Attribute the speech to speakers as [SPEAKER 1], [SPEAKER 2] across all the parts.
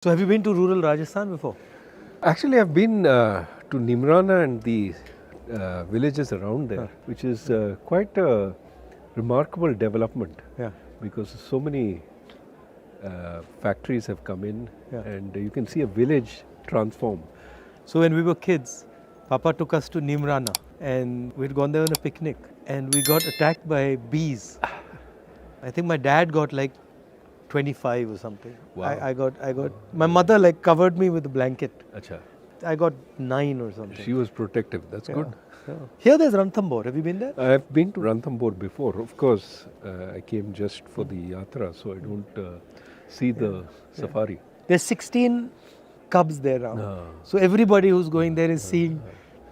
[SPEAKER 1] So have you been to rural Rajasthan before?
[SPEAKER 2] Actually, I've been to Nimrana and the villages around there, which is quite a remarkable development.
[SPEAKER 1] Yeah.
[SPEAKER 2] Because so many factories have come in,
[SPEAKER 1] Yeah.
[SPEAKER 2] and you can see a village transform.
[SPEAKER 1] So when we were kids, Papa took us to Nimrana and we'd gone there on a picnic and we got attacked by bees. I think my dad got like 25 or something.
[SPEAKER 2] Wow.
[SPEAKER 1] I got, my mother like covered me with a blanket.
[SPEAKER 2] Acha.
[SPEAKER 1] I got 9 or something.
[SPEAKER 2] She was protective. That's good.
[SPEAKER 1] Yeah. Here there's Ranthambore. Have you been there?
[SPEAKER 2] I've been to Ranthambore before. Of course, I came just for the yatra, so I don't see the safari.
[SPEAKER 1] There's 16 cubs there now.
[SPEAKER 2] Ah.
[SPEAKER 1] So everybody who's going there is seeing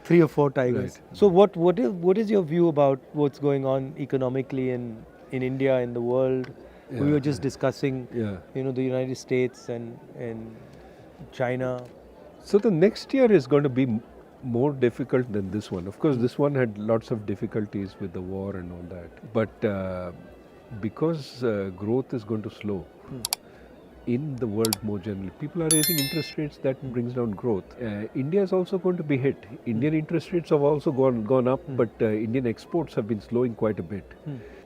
[SPEAKER 1] 3 or 4 tigers.
[SPEAKER 2] Right.
[SPEAKER 1] So what is your view about what's going on economically in India, in the world? We were just discussing,
[SPEAKER 2] Yeah.
[SPEAKER 1] the United States and China.
[SPEAKER 2] So the next year is going to be more difficult than this one. Of course, this one had lots of difficulties with the war and all that. But because growth is going to slow in the world more generally, people are raising interest rates, that brings down growth. India is also going to be hit. Indian interest rates have also gone up, but Indian exports have been slowing quite a bit.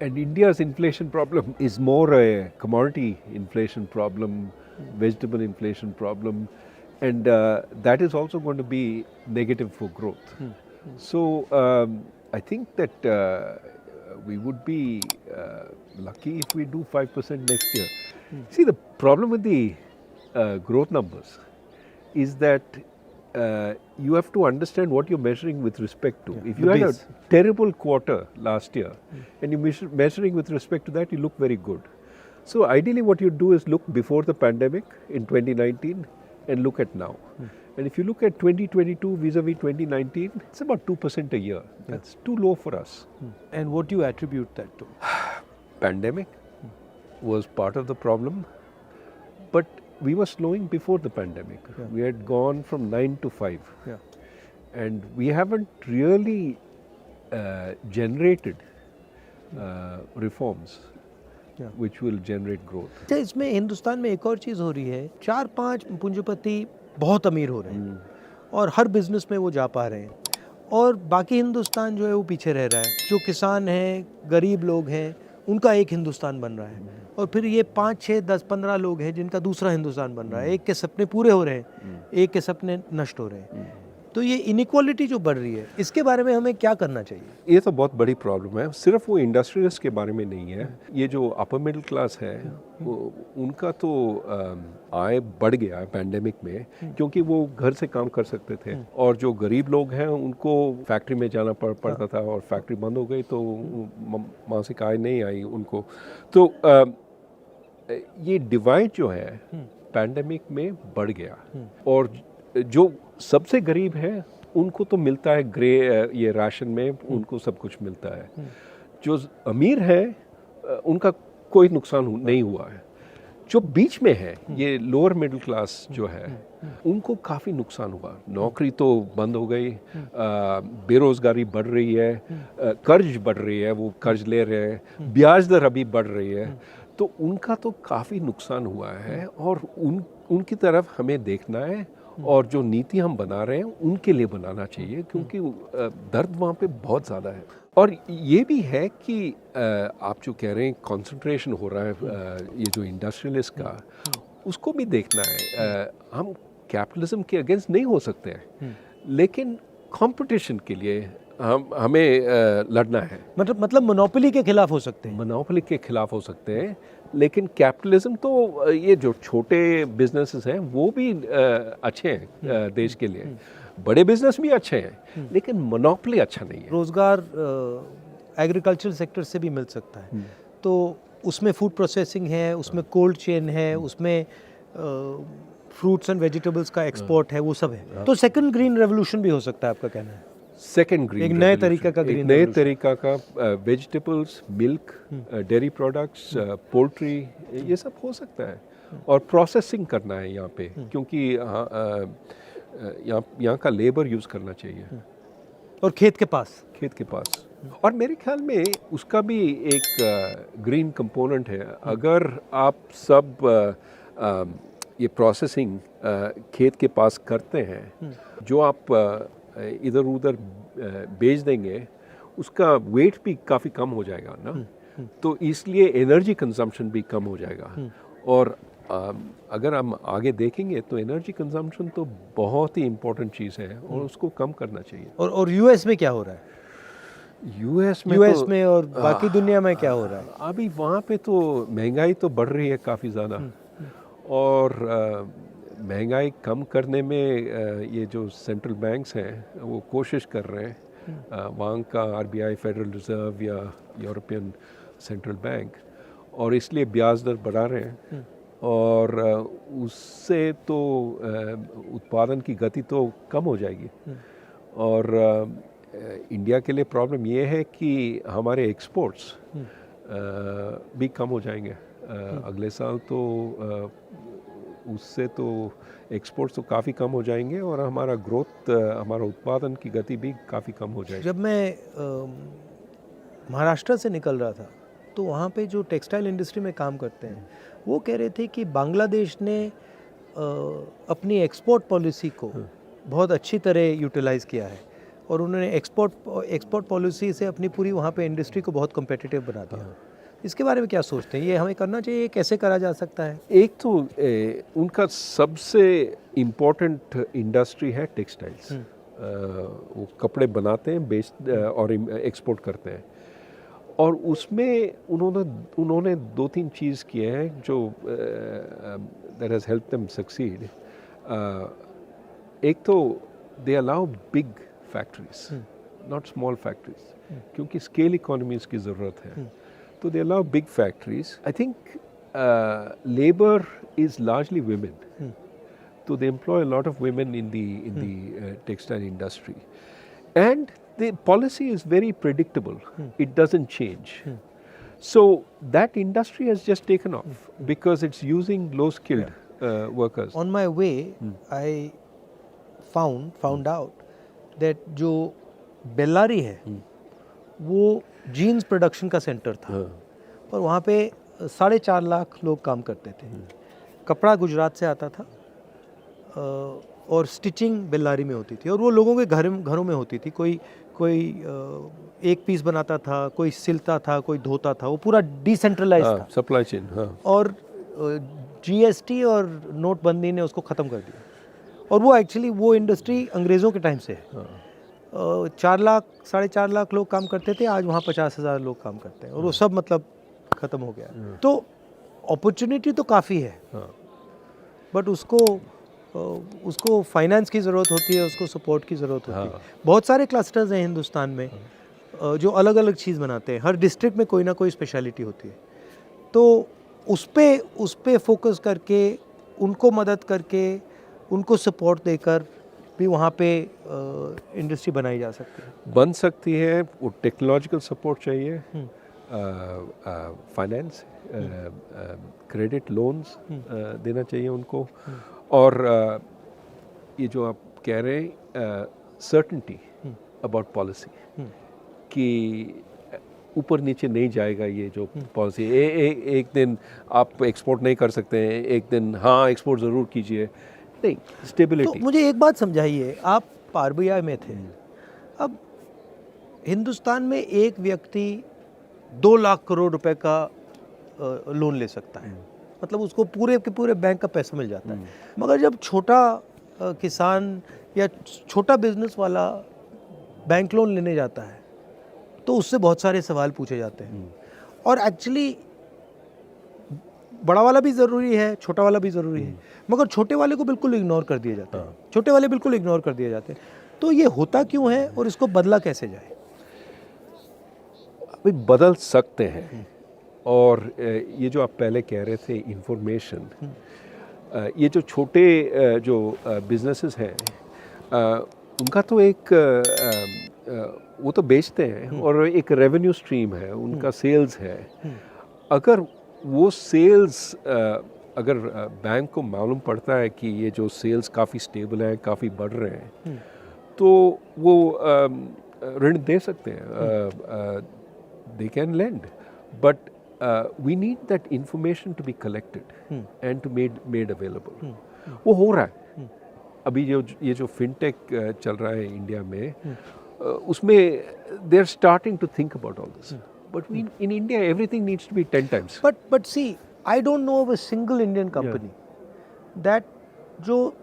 [SPEAKER 2] And India's inflation problem is more a commodity inflation problem, vegetable inflation problem. And that is also going to be negative for growth. So I think that we would be lucky if we do 5% next year. See, the problem with the growth numbers is that you have to understand what you're measuring with respect to. If you had a terrible quarter last year and you're measuring with respect to that, you look very good. So ideally what you do is look before the pandemic in 2019 and look at now. And if you look at 2022 vis-a-vis 2019, it's about 2% a year. That's too low for us.
[SPEAKER 1] And what do you attribute that to?
[SPEAKER 2] Pandemic was part of the problem, but we were slowing before the pandemic. We had gone from 9 to 5. And we haven't really generated reforms which will generate growth.
[SPEAKER 1] इसमें हिंदुस्तान में एक और चीज़ हो रही है, 4-5 पूंजीपति बहुत अमीर हो रहे हैं और हर बिजनेस में वो जा पा रहे हैं और बाकी हिंदुस्तान जो है वो पीछे रह रहा है. जो किसान हैं, गरीब लोग हैं, उनका एक हिंदुस्तान बन रहा है और फिर ये 5, 6, 10, 15 लोग हैं जिनका दूसरा हिंदुस्तान बन रहा है. एक के सपने पूरे हो रहे हैं, एक के सपने नष्ट हो रहे हैं. तो ये इनइक्वालिटी जो बढ़ रही है, इसके बारे में हमें क्या करना चाहिए?
[SPEAKER 2] ये तो बहुत बड़ी प्रॉब्लम है. सिर्फ वो इंडस्ट्रियलिस्ट के बारे में नहीं है. ये जो अपर मिडिल क्लास है, उनका तो आय बढ़ गया है पैंडेमिक में, क्योंकि वो घर से काम कर सकते थे. और जो गरीब लोग हैं उनको फैक्ट्री में जाना पड़ता था और फैक्ट्री बंद हो गई तो मासिक आय नहीं आई उनको. तो ये डिवाइड जो है पैंडेमिक में बढ़ गया. और जो सबसे गरीब है उनको तो मिलता है ये राशन में, उनको सब कुछ मिलता है. जो अमीर है उनका कोई नुकसान नहीं हुआ है. जो बीच में है, ये लोअर मिडिल क्लास जो है, उनको काफ़ी नुकसान हुआ. नौकरी तो बंद हो गई, बेरोज़गारी बढ़ रही है, कर्ज बढ़ रही है, वो कर्ज ले रहे हैं, ब्याज दर अभी बढ़ रही है. तो उनका तो काफ़ी नुकसान हुआ है और उनकी तरफ हमें देखना है. और जो नीति हम बना रहे हैं उनके लिए बनाना चाहिए, क्योंकि दर्द वहाँ पे बहुत ज़्यादा है. और ये भी है कि आप जो कह रहे हैं कंसंट्रेशन हो रहा है ये जो इंडस्ट्रियलिस्ट का, उसको भी देखना है. हम कैपिटलिज्म के अगेंस्ट नहीं हो सकते हैं, लेकिन कंपटीशन के लिए हमें लड़ना है.
[SPEAKER 1] मतलब मोनोपोली के खिलाफ हो सकते हैं.
[SPEAKER 2] मोनोपोली के खिलाफ हो सकते हैं, लेकिन कैपिटलिज्म तो ये जो छोटे बिजनेसेस हैं वो भी अच्छे हैं देश के लिए. बड़े बिजनेस भी अच्छे हैं, लेकिन मोनोपोली अच्छा नहीं है.
[SPEAKER 1] रोजगार एग्रीकल्चर सेक्टर से भी मिल सकता है. तो उसमें फूड प्रोसेसिंग है, उसमें कोल्ड चेन है, उसमें फ्रूट्स एंड वेजिटेबल्स का एक्सपोर्ट है, वो सब है. तो सेकंड ग्रीन रेवोल्यूशन भी हो सकता है, आपका कहना है?
[SPEAKER 2] सेकेंड ग्रीन,
[SPEAKER 1] एक नए तरीका का ग्रीन,
[SPEAKER 2] नए तरीका का vegetables, milk, dairy products, poultry, ये सब हो सकता है. और प्रोसेसिंग करना है यहाँ पे, क्योंकि यहाँ का लेबर यूज़ करना चाहिए.
[SPEAKER 1] और खेत के पास.
[SPEAKER 2] और मेरे ख्याल में उसका भी एक ग्रीन कंपोनेंट है. अगर आप सब ये प्रोसेसिंग खेत के पास करते हैं, जो आप इधर उधर बेच देंगे उसका वेट भी काफ़ी कम हो जाएगा ना, तो इसलिए एनर्जी कंजम्पशन भी कम हो जाएगा। और अगर हम आगे देखेंगे तो एनर्जी कंजम्पशन तो बहुत ही इम्पोर्टेंट चीज़ है और उसको कम करना चाहिए।
[SPEAKER 1] और यूएस में क्या हो रहा है?
[SPEAKER 2] यूएस
[SPEAKER 1] में और बाकी दुनिया में क्या हो रहा है?
[SPEAKER 2] अभी वहाँ पे तो महंगाई तो बढ़ रही है काफ़ी ज़्यादा, और महंगाई कम करने में ये जो सेंट्रल बैंक्स हैं वो कोशिश कर रहे हैं, वहाँ का आरबीआई, फेडरल रिजर्व या यूरोपियन सेंट्रल बैंक, और इसलिए ब्याज दर बढ़ा रहे हैं, और उससे तो उत्पादन की गति तो कम हो जाएगी। और इंडिया के लिए प्रॉब्लम ये है कि हमारे एक्सपोर्ट्स भी कम हो जाएंगे अगले साल, तो उससे तो एक्सपोर्ट्स तो काफ़ी कम हो जाएंगे और हमारा ग्रोथ, हमारा उत्पादन की गति भी काफ़ी कम हो जाएगी।
[SPEAKER 1] जब मैं महाराष्ट्र से निकल रहा था तो वहाँ पे जो टेक्सटाइल इंडस्ट्री में काम करते हैं वो कह रहे थे कि बांग्लादेश ने अपनी एक्सपोर्ट पॉलिसी को बहुत अच्छी तरह यूटिलाइज़ किया है और उन्होंने एक्सपोर्ट पॉलिसी से अपनी पूरी वहाँ पे इंडस्ट्री को बहुत कम्पिटिटिव बना दिया। इसके बारे में क्या सोचते हैं? ये हमें करना चाहिए, कैसे करा जा सकता है?
[SPEAKER 2] एक तो उनका सबसे इम्पोर्टेंट इंडस्ट्री है टेक्सटाइल्स, वो कपड़े बनाते हैं, और एक्सपोर्ट करते हैं, और उसमें उन्होंने 2-3 चीज़ किए हैं जो that has help them succeed. एक तो they allow big factories, not small factories, क्योंकि स्केल इकोनॉमीज की ज़रूरत है, तो they allow big factories. I think labour is largely women, so they employ a lot of women in the textile industry, and the policy is very predictable. It doesn't change. So that industry has just taken off because it's using low-skilled workers.
[SPEAKER 1] On my way, I found out that जो बेल्लारी है वो jeans production का centre था, और वहाँ पे 4.5 लाख लोग काम करते थे। कपड़ा गुजरात से आता था और स्टिचिंग बेल्लारी में होती थी, और वो लोगों के घरों में होती थी। कोई एक पीस बनाता था, कोई सिलता था, कोई धोता था, वो पूरा डिसेंट्रलाइज था,
[SPEAKER 2] सप्लाई चेन। और
[SPEAKER 1] जीएसटी और नोटबंदी ने उसको ख़त्म कर दिया, और वो एक्चुअली वो इंडस्ट्री अंग्रेज़ों के टाइम से है। 4.5 लाख लोग काम करते थे, आज वहाँ 50,000 लोग काम करते हैं, और वो सब मतलब ख़त्म हो गया। तो अपॉर्चुनिटी तो काफ़ी है, बट उसको फाइनेंस की ज़रूरत होती है, उसको सपोर्ट की ज़रूरत होती है। बहुत सारे क्लस्टर्स हैं हिंदुस्तान में जो अलग अलग चीज़ बनाते हैं, हर डिस्ट्रिक्ट में कोई ना कोई स्पेशलिटी होती है, तो उस पे फोकस करके, उनको मदद करके, उनको सपोर्ट देकर भी वहाँ पे इंडस्ट्री बनाई जा सकती है,
[SPEAKER 2] बन सकती है। वो टेक्नोलॉजिकल सपोर्ट चाहिए, फाइनेंस, क्रेडिट लोन्स देना चाहिए उनको, और ये जो आप कह रहे हैं सर्टेनिटी अबाउट पॉलिसी, कि ऊपर नीचे नहीं जाएगा ये जो पॉलिसी, एक दिन आप एक्सपोर्ट नहीं कर सकते हैं, एक दिन हाँ एक्सपोर्ट ज़रूर कीजिए, नहीं, स्टेबिलिटी।
[SPEAKER 1] तो मुझे एक बात समझाइए, आप आरबीआई में थे, अब हिंदुस्तान में एक व्यक्ति 2 लाख करोड़ रुपए का लोन ले सकता है, मतलब उसको पूरे के पूरे बैंक का पैसा मिल जाता है, मगर जब छोटा किसान या छोटा बिजनेस वाला बैंक लोन लेने जाता है तो उससे बहुत सारे सवाल पूछे जाते हैं, और एक्चुअली बड़ा वाला भी ज़रूरी है, छोटा वाला भी ज़रूरी है, मगर छोटे वाले को बिल्कुल इग्नोर कर दिया जाता है, छोटे वाले बिल्कुल इग्नोर कर दिए जाते हैं। तो ये होता क्यों है और इसको बदला कैसे जाए?
[SPEAKER 2] अभी बदल सकते हैं, और ये जो आप पहले कह रहे थे इंफॉर्मेशन, ये जो छोटे जो बिजनेसेस हैं उनका तो एक वो तो बेचते हैं और एक रेवेन्यू स्ट्रीम है, उनका सेल्स है। अगर वो सेल्स अगर बैंक को मालूम पड़ता है कि ये जो सेल्स काफ़ी स्टेबल हैं, काफ़ी बढ़ रहे हैं, तो वो ऋण दे सकते हैं, they can lend, but we need that information to be collected and to made available. वो हो रहा है. अभी ये जो फिनटेक चल रहा है इंडिया में, उसमें they are starting to think about all this. But in India everything needs to be 10 times.
[SPEAKER 1] But see, I don't know of a single Indian company that जो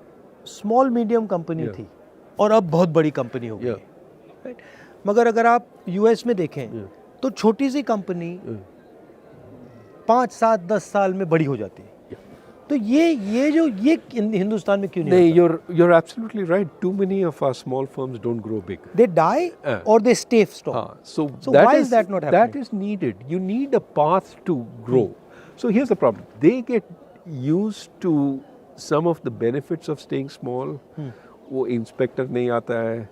[SPEAKER 1] small medium company थी और अब बहुत बड़ी company हो गई. Right? मगर अगर आप US में देखें तो छोटी सी कंपनी 5, 7, 10 साल में बड़ी हो जाती है. तो ये हिंदुस्तान में क्यों नहीं होता?
[SPEAKER 2] You're absolutely right. Too many of our small firms don't grow big.
[SPEAKER 1] They die or they stay stop.
[SPEAKER 2] So
[SPEAKER 1] why is that not happening?
[SPEAKER 2] That is needed. You need a path to grow. So here's the problem. They get used to some of the benefits of staying small. वो inspector नहीं आता है,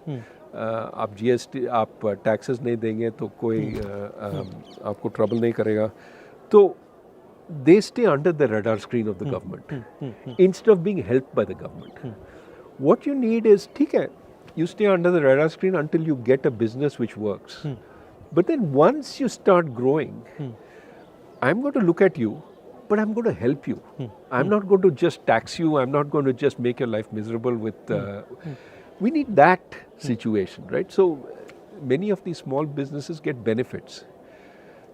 [SPEAKER 2] आप GST आप taxes नहीं देंगे तो कोई आपको ट्रबल नहीं करेगा. तो they stay under the radar screen of the government instead of being helped by the government. What you need is, ठीक है, you stay under the radar screen until you get a business which works. But then once you start growing, I'm going to look at you, but I'm going to help you. I'm not going to just tax you. I'm not going to just make your life miserable with... We need that situation, right? So many of these small businesses get benefits.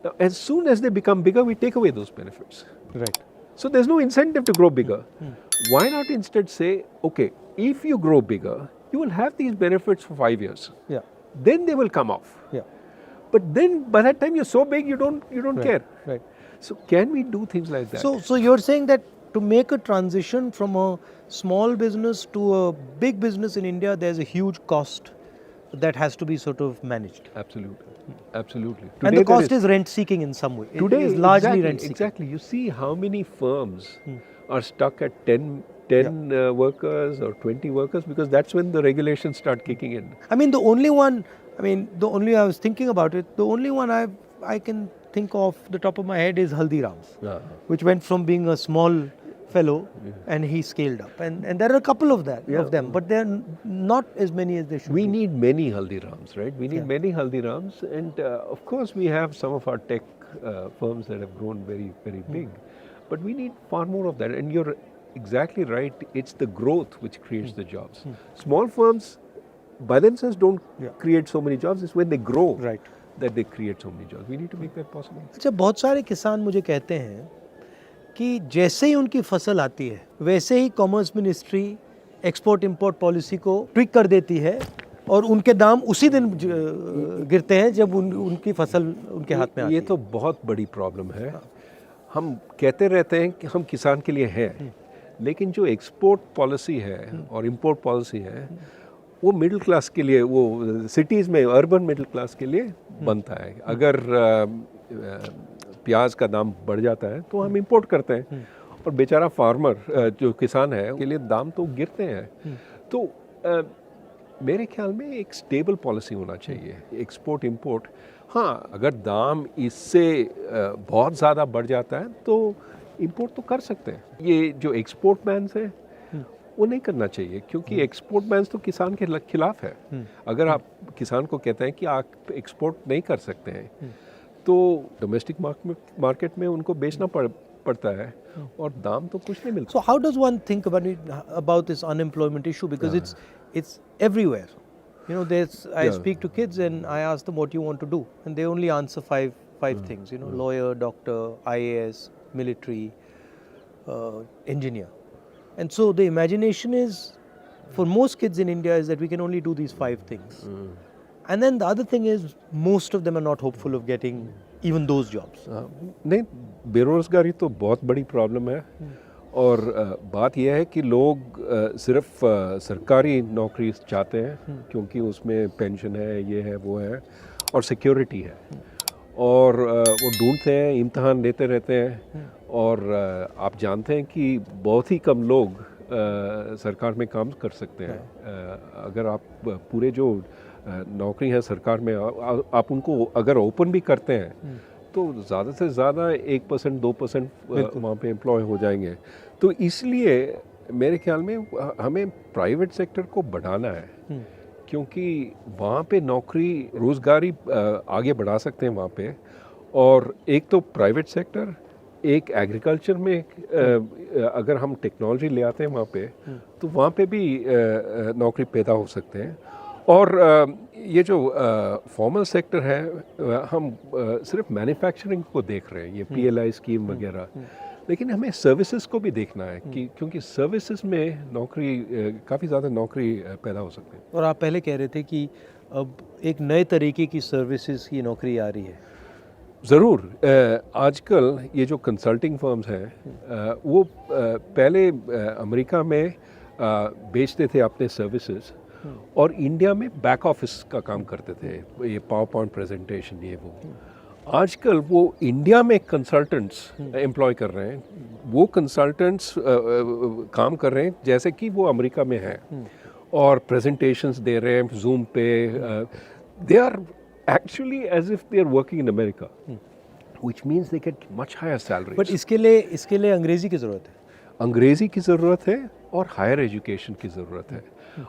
[SPEAKER 2] Now, as soon as they become bigger, we take away those benefits.
[SPEAKER 1] Right.
[SPEAKER 2] So there's no incentive to grow bigger. Why not instead say, okay, if you grow bigger, you will have these benefits for 5 years.
[SPEAKER 1] Yeah.
[SPEAKER 2] Then they will come off.
[SPEAKER 1] Yeah.
[SPEAKER 2] But then by that time you're so big, you don't care.
[SPEAKER 1] Right.
[SPEAKER 2] So can we do things like that?
[SPEAKER 1] So you're saying that to make a transition from a small business to a big business in India, there's a huge cost that has to be sort of managed.
[SPEAKER 2] Absolutely. Absolutely.
[SPEAKER 1] Today and the cost is rent seeking in some way.
[SPEAKER 2] Today
[SPEAKER 1] is largely rent seeking.
[SPEAKER 2] Exactly. You see how many firms are stuck at 10 workers or 20 workers, because that's when the regulations start kicking in.
[SPEAKER 1] I was thinking about it, the only one I can think of the top of my head is Haldiram's, which went from being a small fellow and he scaled up. And there are a couple of them, but there are not as many as they should
[SPEAKER 2] We
[SPEAKER 1] be.
[SPEAKER 2] need many Haldirams, right? We need many Haldirams, and of course we have some of our tech firms that have grown very, very big. But we need far more of that. And you're exactly right, it's the growth which creates the jobs. Small firms by themselves don't create so many jobs, it's when they grow that they create so many jobs. We need to make that possible.
[SPEAKER 1] अच्छा, बहुत सारे किसान मुझे कहते हैं कि जैसे ही उनकी फसल आती है वैसे ही commerce ministry export import policy को ट्विक कर देती है और उनके दाम उसी दिन गिरते हैं जब उनकी फसल उनके हाथ में आती है.
[SPEAKER 2] ये तो बहुत बड़ी प्रॉब्लम है. हम कहते रहते हैं कि हम किसान के लिए हैं, लेकिन जो एक्सपोर्ट पॉलिसी है और इंपोर्ट पॉलिसी है वो मिडिल क्लास के लिए, वो सिटीज़ में अर्बन मिडिल क्लास के लिए बनता है. अगर प्याज का दाम बढ़ जाता है तो हम इंपोर्ट करते हैं और बेचारा फार्मर जो किसान है उसके लिए दाम तो गिरते हैं. तो मेरे ख्याल में एक स्टेबल पॉलिसी होना चाहिए एक्सपोर्ट इंपोर्ट. हाँ, अगर दाम इससे बहुत ज़्यादा बढ़ जाता है तो इंपोर्ट तो कर सकते हैं. ये जो एक्सपोर्ट बैन्स हैं वो नहीं करना चाहिए, क्योंकि एक्सपोर्ट बैन्स तो किसान के खिलाफ है. अगर आप किसान को कहते हैं कि आप एक्सपोर्ट नहीं कर सकते हैं तो डोमेस्टिक मार्केट में उनको बेचना पड़ता है और दाम तो कुछ नहीं मिलता.
[SPEAKER 1] So how does one think about this unemployment issue, because it's everywhere. You know, I speak to kids and I ask them what you want to do and they only answer five things, you know, lawyer, doctor, IAS, military, engineer. And so the imagination is, for most kids in India, is that we can only do these 5 things. And then the other thing is, most of them are not hopeful of getting even those jobs.
[SPEAKER 2] नहीं, बेरोजगारी तो बहुत बड़ी problem है. और बात यह है कि लोग सिर्फ सरकारी नौकरी चाहते हैं क्योंकि उसमें पेंशन है, ये है, वो है और सिक्योरिटी है. और वो ढूंढते हैं, इम्तहान देते रहते हैं. और आप जानते हैं कि बहुत ही कम लोग सरकार में काम कर सकते हैं. अगर आप पूरे जो नौकरी है सरकार में आप उनको अगर ओपन भी करते हैं तो ज़्यादा से ज़्यादा 1%, 2% वहाँ पे एम्प्लॉय हो जाएंगे. तो इसलिए मेरे ख्याल में हमें प्राइवेट सेक्टर को बढ़ाना है, क्योंकि वहाँ पे नौकरी रोज़गारी आगे बढ़ा सकते हैं वहाँ पे. और एक तो प्राइवेट सेक्टर, एक एग्रीकल्चर में अगर हम टेक्नोलॉजी ले आते हैं वहाँ पे तो वहाँ पे भी नौकरी पैदा हो सकते हैं। और ये जो फॉर्मल सेक्टर है हम सिर्फ मैन्युफैक्चरिंग को देख रहे हैं, ये PLI स्कीम वगैरह, लेकिन हमें सर्विसेज को भी देखना है कि क्योंकि सर्विसेज में नौकरी काफ़ी ज़्यादा नौकरी पैदा हो सकती है।
[SPEAKER 1] और आप पहले कह रहे थे कि अब एक नए तरीके की सर्विसेज की नौकरी आ रही है।
[SPEAKER 2] ज़रूर। आजकल ये जो कंसल्टिंग फर्म्स हैं वो पहले अमेरिका में बेचते थे अपने सर्विसेज और इंडिया में बैक ऑफिस का काम करते थे, ये पावर पॉइंट प्रेजेंटेशन ये वो। आजकल वो इंडिया में कंसल्टेंट्स एम्प्लॉय कर रहे हैं, वो कंसल्टेंट्स काम कर रहे हैं जैसे कि वो अमेरिका में हैं और प्रेजेंटेशंस दे रहे हैं जूम पे। They are actually as if they are working in America, which means they get much higher salaries.
[SPEAKER 1] But इसके लिए अंग्रेजी की ज़रूरत है।
[SPEAKER 2] अंग्रेजी की ज़रूरत है और हायर एजुकेशन की ज़रूरत है।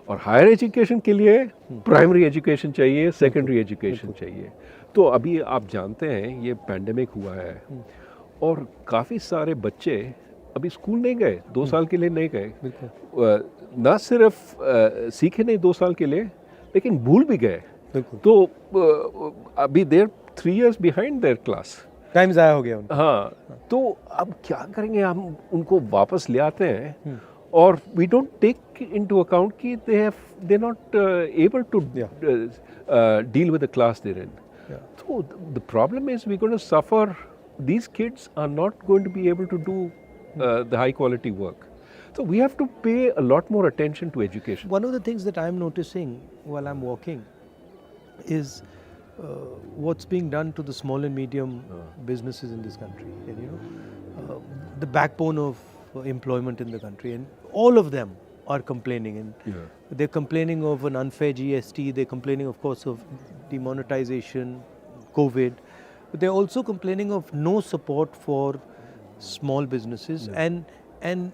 [SPEAKER 2] और हायर एजुकेशन के लिए प्राइमरी एजुकेशन चाहिए, सेकेंडरी एजुकेशन चाहिए। तो अभी आप जानते हैं ये पैंडेमिक हुआ है और काफ़ी सारे बच्चे अभी स्कूल नहीं गए, 2 साल के लिए नहीं गए। ना सिर्फ सीखे नहीं 2 साल के लिए, लेकिन भूल भी गए। तो अभी देर 3 years behind there class,
[SPEAKER 1] time ज़ाया हो गया उनका।
[SPEAKER 2] हाँ, तो अब क्या करेंगे, हम उनको वापस ले आते हैं और we don't take into account कि they not able to deal with the class there in. So the problem is we're going to suffer. These kids are not going to be able to do the high quality work. So we have to pay a lot more attention to education.
[SPEAKER 1] One of the things that I'm noticing while I'm walking is what's being done to the small and medium businesses in this country. And the backbone of employment in the country, and all of them are complaining, and they're complaining of an unfair GST, they're complaining of course of demonetization, COVID, but they're also complaining of no support for small businesses, and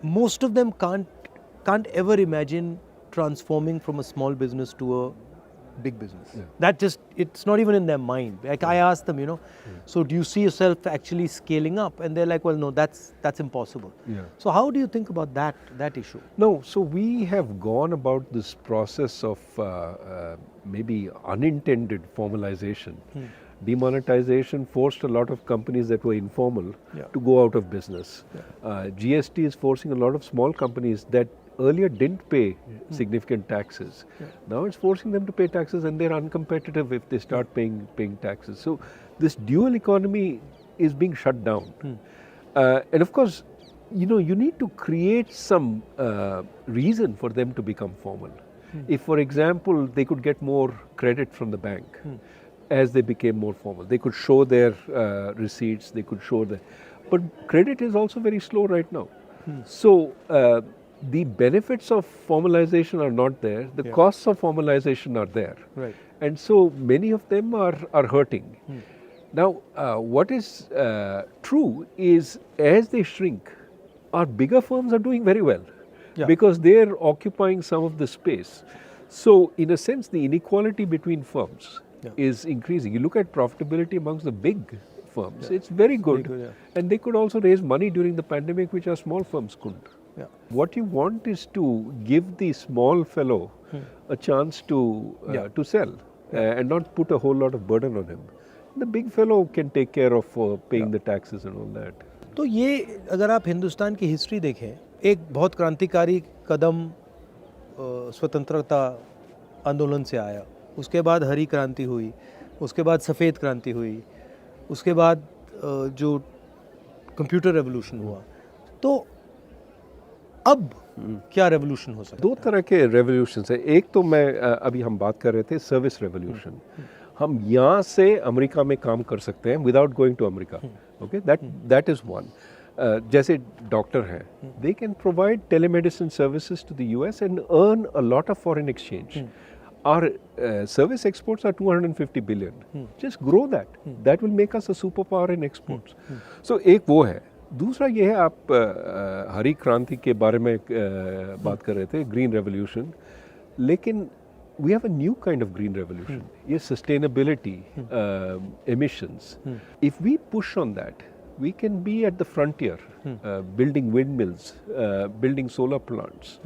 [SPEAKER 1] most of them can't ever imagine transforming from a small business to a big business. That just, it's not even in their mind. Like I asked them, so do you see yourself actually scaling up? And they're like, well, no, that's impossible. So how do you think about that issue?
[SPEAKER 2] No, so we have gone about this process of maybe unintended formalization. Demonetization forced a lot of companies that were informal to go out of business. GST is forcing a lot of small companies that earlier didn't pay significant taxes. Now it's forcing them to pay taxes, and they're uncompetitive if they start paying taxes. So this dual economy is being shut down. And of course, you need to create some reason for them to become formal. If, for example, they could get more credit from the bank as they became more formal, they could show their receipts, they could show but credit is also very slow right now. So the benefits of formalization are not there, the costs of formalization are there.
[SPEAKER 1] Right.
[SPEAKER 2] And so many of them are hurting. Now, what is true is as they shrink, our bigger firms are doing very well because they're occupying some of the space. So in a sense, the inequality between firms is increasing. You look at profitability amongst the big firms, it's very good. And they could also raise money during the pandemic, which our small firms couldn't. What you want is to give the small fellow a chance to sell and not put a whole lot of burden on him. The big fellow can take care of paying the taxes and all that.
[SPEAKER 1] तो ये अगर आप हिंदुस्तान की history देखें, एक बहुत क्रांतिकारी कदम स्वतंत्रता आंदोलन से आया, उसके बाद हरी क्रांति हुई, उसके बाद सफ़ेद क्रांति हुई, उसके बाद जो कंप्यूटर रेवोल्यूशन हुआ, तो अब क्या रेवोल्यूशन हो सकता है?
[SPEAKER 2] 2 तरह के रेवोल्यूशन है। एक तो मैं अभी हम बात कर रहे थे सर्विस रेवोल्यूशन। हम यहाँ से अमेरिका में काम कर सकते हैं without going to America. Okay, that is one. जैसे डॉक्टर हैं, they can provide telemedicine services to the US and earn a lot of foreign exchange. Our service exports are 250 billion. Just grow that. That will make us a superpower in exports. So एक वो है। दूसरा ये है, आप हरी क्रांति के बारे में बात कर रहे थे, ग्रीन रेवोल्यूशन, लेकिन we have a new kind of green revolution. Yes, sustainability, emissions. If we push on that, we can be at the frontier, building windmills, building solar plants,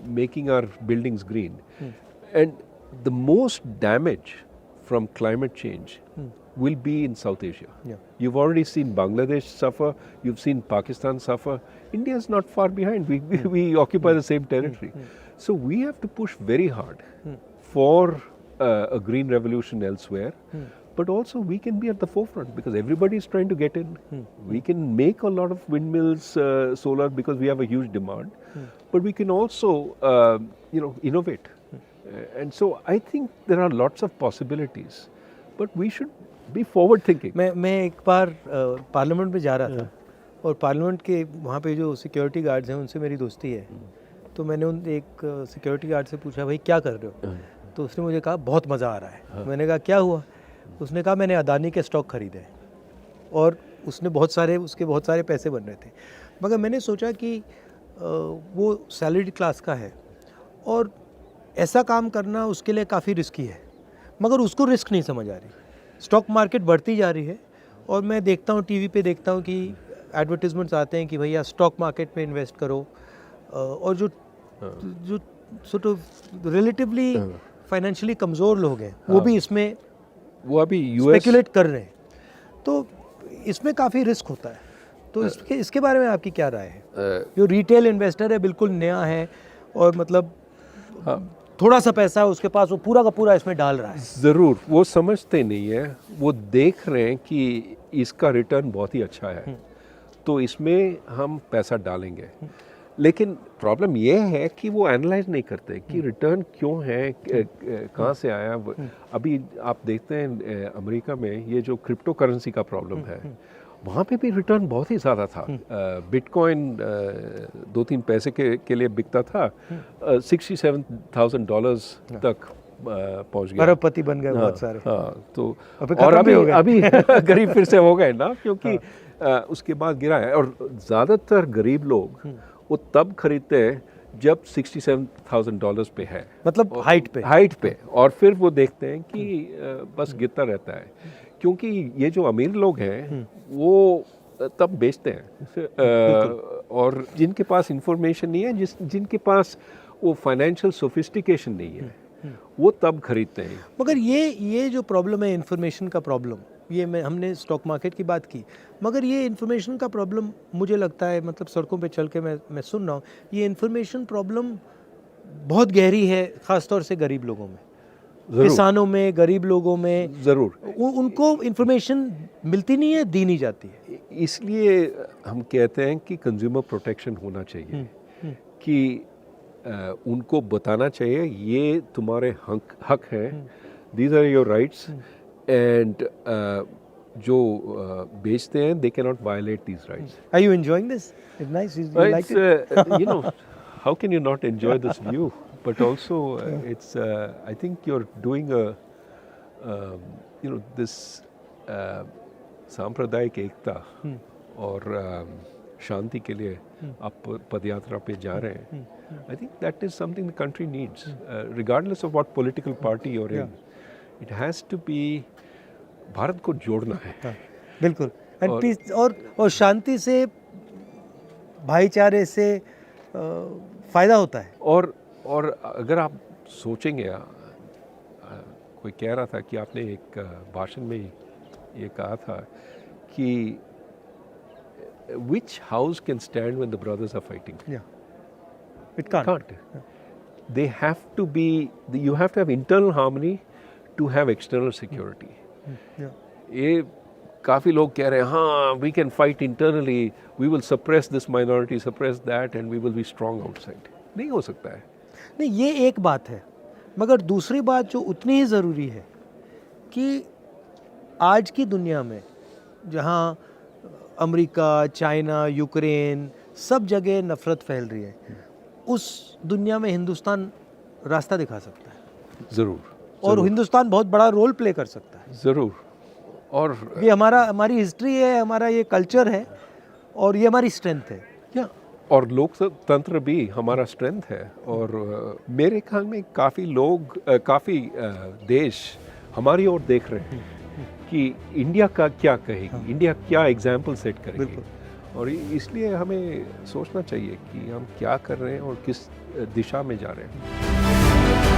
[SPEAKER 2] making our buildings green. And the most damage from climate change will be in South Asia. You've already seen Bangladesh suffer, you've seen Pakistan suffer. India is not far behind. We occupy the same territory. So we have to push very hard for a green revolution elsewhere. But also we can be at the forefront because everybody is trying to get in. We can make a lot of windmills, solar, because we have a huge demand. But we can also, innovate. And so I think there are lots of possibilities. But we should be forward thinking.
[SPEAKER 1] मैं एक बार parliament में जा रहा था और parliament के वहाँ पे जो सिक्योरिटी गार्ड्स हैं उनसे मेरी दोस्ती है. तो मैंने उन एक सिक्योरिटी गार्ड से पूछा, भाई क्या कर रहे हो? तो उसने मुझे कहा बहुत मज़ा आ रहा है. मैंने कहा क्या हुआ? उसने कहा मैंने अदानी के स्टॉक खरीदे हैं और उसके बहुत सारे पैसे बन रहे थे. मगर मैंने सोचा कि वो सैलरीड क्लास का है और ऐसा काम करना उसके लिए काफ़ी रिस्की है, मगर उसको रिस्क नहीं समझ आ रही. स्टॉक मार्केट बढ़ती जा रही है और मैं देखता हूँ टीवी पे देखता हूँ कि एडवर्टीजमेंट्स आते हैं कि भैया स्टॉक मार्केट में इन्वेस्ट करो. और जो सॉर्ट ऑफ रिलेटिवली फाइनेंशियली कमज़ोर लोग हैं वो भी इसमें
[SPEAKER 2] वो अभी
[SPEAKER 1] स्पेकुलेट कर रहे हैं. तो इसमें काफ़ी रिस्क होता है. तो इसके बारे में आपकी क्या राय है? जो रिटेल इन्वेस्टर है, बिल्कुल नया है और मतलब थोड़ा सा पैसा है उसके पास, वो पूरा का पूरा इसमें डाल रहा है.
[SPEAKER 2] ज़रूर, वो समझते नहीं है. वो देख रहे हैं कि इसका रिटर्न बहुत ही अच्छा है तो इसमें हम पैसा डालेंगे. लेकिन प्रॉब्लम ये है कि वो एनालाइज नहीं करते कि रिटर्न क्यों है, कहाँ से आया. अभी आप देखते हैं अमेरिका में ये जो क्रिप्टो करेंसी का प्रॉब्लम है, वहाँ पे भी रिटर्न बहुत ही ज़्यादा था. बिटकॉइन 2-3 पैसे के लिए बिकता था, $67,000 तक पहुँच गया.
[SPEAKER 1] अरबपति बन गए बहुत सारे.
[SPEAKER 2] हाँ, तो और अभी गरीब फिर से हो गए ना, क्योंकि उसके बाद गिरा है. और ज़्यादातर गरीब लोग वो तब खरीदते हैं जब $67,000 पे है,
[SPEAKER 1] मतलब हाइट पे,
[SPEAKER 2] और फिर वो देखते हैं कि बस गिरता रहता है. क्योंकि ये जो अमीर लोग हैं वो तब बेचते हैं और जिनके पास इंफॉर्मेशन नहीं है, जिनके पास वो फाइनेंशियल सोफिस्टिकेशन नहीं है, वो तब खरीदते हैं.
[SPEAKER 1] मगर ये जो प्रॉब्लम है इन्फॉर्मेशन का प्रॉब्लम, ये हमने स्टॉक मार्केट की बात की, मगर ये इन्फॉर्मेशन का प्रॉब्लम मुझे लगता है, मतलब सड़कों पे चल के मैं सुन रहा हूँ, ये इन्फॉर्मेशन प्रॉब्लम बहुत गहरी है, ख़ास तौर से गरीब लोगों में, किसानों में, गरीब लोगों में.
[SPEAKER 2] ज़रूर
[SPEAKER 1] उनको इन्फॉर्मेशन मिलती नहीं है, दी नहीं जाती है.
[SPEAKER 2] इसलिए हम कहते हैं कि कंज्यूमर प्रोटेक्शन होना चाहिए, कि उनको बताना चाहिए ये तुम्हारे हक हैं, these are your rights, and जो बेचते हैं they cannot violate these rights.
[SPEAKER 1] Are you enjoying this? It's nice. You like it?
[SPEAKER 2] How can you not enjoy this view? But also, it's. I think you're doing this सांप्रदायिक एकता और शांति के लिए आप पदयात्रा पे जा रहे हैं. I think that is something the country needs, regardless of what political party you're in. It has to be. Bharat को जोड़ना है.
[SPEAKER 1] बिल्कुल. और शांति से, भाईचारे से फ़ायदा होता है.
[SPEAKER 2] और अगर आप सोचेंगे, कोई कह रहा था कि आपने एक भाषण में ये कहा था कि which house can stand when the brothers are fighting?
[SPEAKER 1] Yeah. It can't.
[SPEAKER 2] They have to be. You have to have internal harmony to have external security. ये काफ़ी लोग कह रहे हैं हाँ we can fight internally, we will suppress this minority, suppress that, and we will be strong outside. नहीं हो सकता है.
[SPEAKER 1] नहीं, ये एक बात है, मगर दूसरी बात जो उतनी ही ज़रूरी है कि आज की दुनिया में जहाँ अमेरिका, चाइना, यूक्रेन, सब जगह नफ़रत फैल रही है, उस दुनिया में हिंदुस्तान रास्ता दिखा सकता है.
[SPEAKER 2] ज़रूर.
[SPEAKER 1] और हिंदुस्तान बहुत बड़ा रोल प्ले कर सकता है.
[SPEAKER 2] ज़रूर. और
[SPEAKER 1] ये हमारी हिस्ट्री है, हमारा ये कल्चर है और ये हमारी स्ट्रेंथ है.
[SPEAKER 2] और लोकतंत्र भी हमारा स्ट्रेंथ है। और मेरे ख्याल में काफ़ी लोग, काफ़ी देश हमारी ओर देख रहे हैं कि इंडिया का क्या कहेगी, इंडिया क्या एग्जाम्पल सेट करेगी। और इसलिए हमें सोचना चाहिए कि हम क्या कर रहे हैं और किस दिशा में जा रहे हैं।